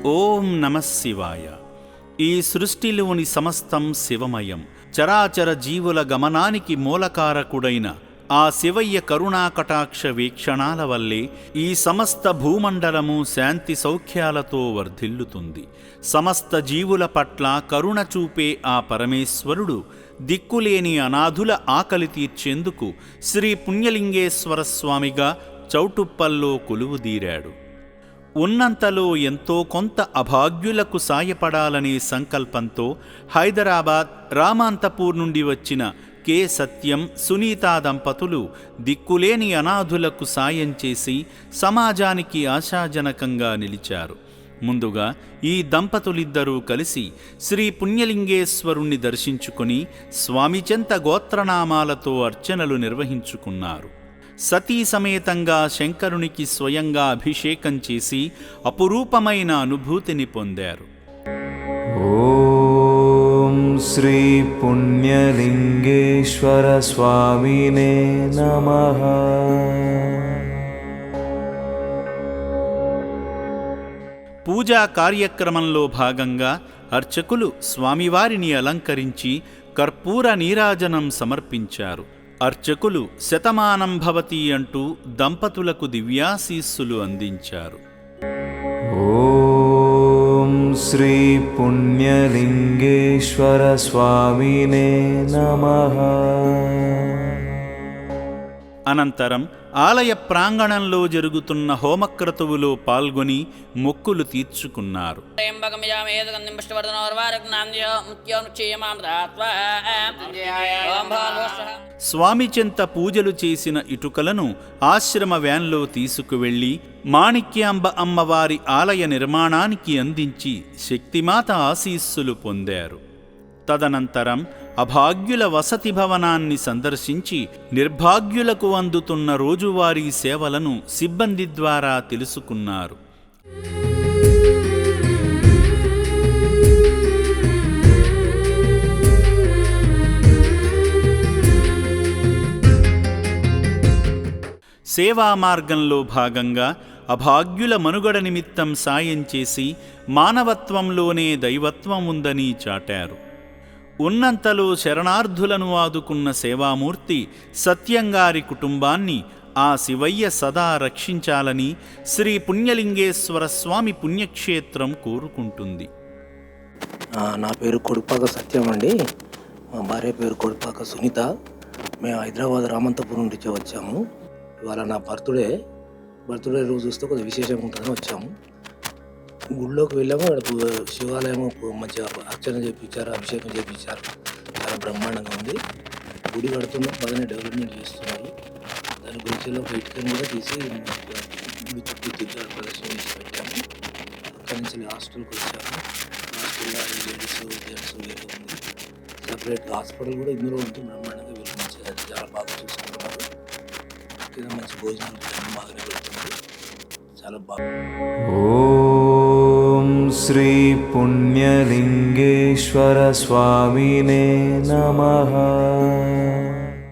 ఓం నమః శివాయ. ఈ సృష్టిలోని సమస్తం శివమయం. చరాచర జీవుల గమనానికి మూలకారకుడైన ఆ శివయ్య కరుణాకటాక్ష వీక్షణాల వల్లే ఈ సమస్త భూమండలము శాంతి సౌఖ్యాలతో వర్ధిల్లుతుంది. సమస్త జీవుల పట్ల కరుణ చూపే ఆ పరమేశ్వరుడు దిక్కులేని అనాథుల ఆకలి తీర్చేందుకు శ్రీ పుణ్యలింగేశ్వర స్వామిగా చౌటుప్పల్లో కొలువుదీరాడు. ఉన్నంతలో ఎంతో కొంత అభాగ్యులకు సాయపడాలనే సంకల్పంతో హైదరాబాద్ రామాంతపూర్ నుండి వచ్చిన కె సత్యం, సునీతా దంపతులు దిక్కులేని అనాథులకు సాయం చేసి సమాజానికి ఆశాజనకంగా నిలిచారు. ముందుగా ఈ దంపతులిద్దరూ కలిసి శ్రీ పుణ్యలింగేశ్వరుణ్ణి దర్శించుకుని స్వామిచెంత గోత్రనామాలతో అర్చనలు నిర్వహించుకున్నారు. సతీ సమేతంగా శంకరునికి స్వయంగా అభిషేకం చేసి అపురూపమైన అనుభూతిని పొందారు. ఓం శ్రీ పుణ్యలింగేశ్వర స్వామినే నమః. పూజా కార్యక్రమంలో భాగంగా అర్చకులు స్వామివారిని అలంకరించి కర్పూర నీరాజనం సమర్పించారు. అర్చకులు శతమానం భవతి అంటూ దంపతులకు దివ్యాశీస్సులు అందించారు. ఓం శ్రీ పుణ్యలింగేశ్వర స్వామినే నమః. అనంతరం ఆలయ ప్రాంగణంలో జరుగుతున్న హోమక్రతువులో పాల్గొని మొక్కులు తీర్చుకున్నారు. స్వామి చెంత పూజలు చేసిన ఇటుకలను ఆశ్రమ వ్యాన్లో తీసుకువెళ్లి మాణిక్యాంబ అమ్మవారి ఆలయ నిర్మాణానికి అందించి శక్తిమాత ఆశీస్సులు పొందారు. తదనంతరం అభాగ్యుల వసతి భవనాన్ని సందర్శించి నిర్భాగ్యులకు అందుతున్న రోజువారీ సేవలను సిబ్బంది ద్వారా తెలుసుకున్నారు. సేవా మార్గంలో భాగంగా అభాగ్యుల మనుగడ నిమిత్తం సాయం చేసి మానవత్వంలోనే దైవత్వం ఉందని చాటారు. ఉన్నంతలో శరణార్థులను ఆదుకున్న సేవామూర్తి సత్యంగారి కుటుంబాన్ని ఆ శివయ్య సదా రక్షించాలని శ్రీ పుణ్యలింగేశ్వర స్వామి పుణ్యక్షేత్రం కోరుకుంటుంది. నా పేరు కొడుపాక సత్యం అండి. మా భార్య పేరు కొడుపాక సునీత. మేము హైదరాబాద్ రామంతపూర్ నుండి వచ్చాము. ఇవాళ నా బర్త్డే రోజు చూస్తే కొద్దిగా విశేషంగా ఉంటుందని వచ్చాము. గుడిలోకి వెళ్ళాము. అక్కడ శివాలయం మంచిగా అర్చన చేయించారు, అభిషేకం చేయించారు. చాలా బ్రహ్మాండంగా ఉంది. గుడి కడుతున్నాం, బాగానే డెవలప్మెంట్ చేస్తున్నారు. దాని గురించి బయటకని కూడా తీసి గుడి చుట్టూ తిరిగి ప్రదర్శన చేసి పెట్టాము. అక్కడి నుంచి హాస్టల్కి వచ్చాము. హాస్టల్లో లేడీస్ జెంట్స్ వేరే ఉంది. సపరేట్గా హాస్పిటల్ కూడా ఇందులో ఉంటే బ్రహ్మాండంగా వీళ్ళు మంచిగా చాలా బాగా చూసుకుంటున్నారు. కింద మంచి భోజనాలు బాగానే పెడుతున్నారు. చాలా బాగా. ఓం శ్రీ పుణ్యలింగేశ్వర స్వామినే నమః.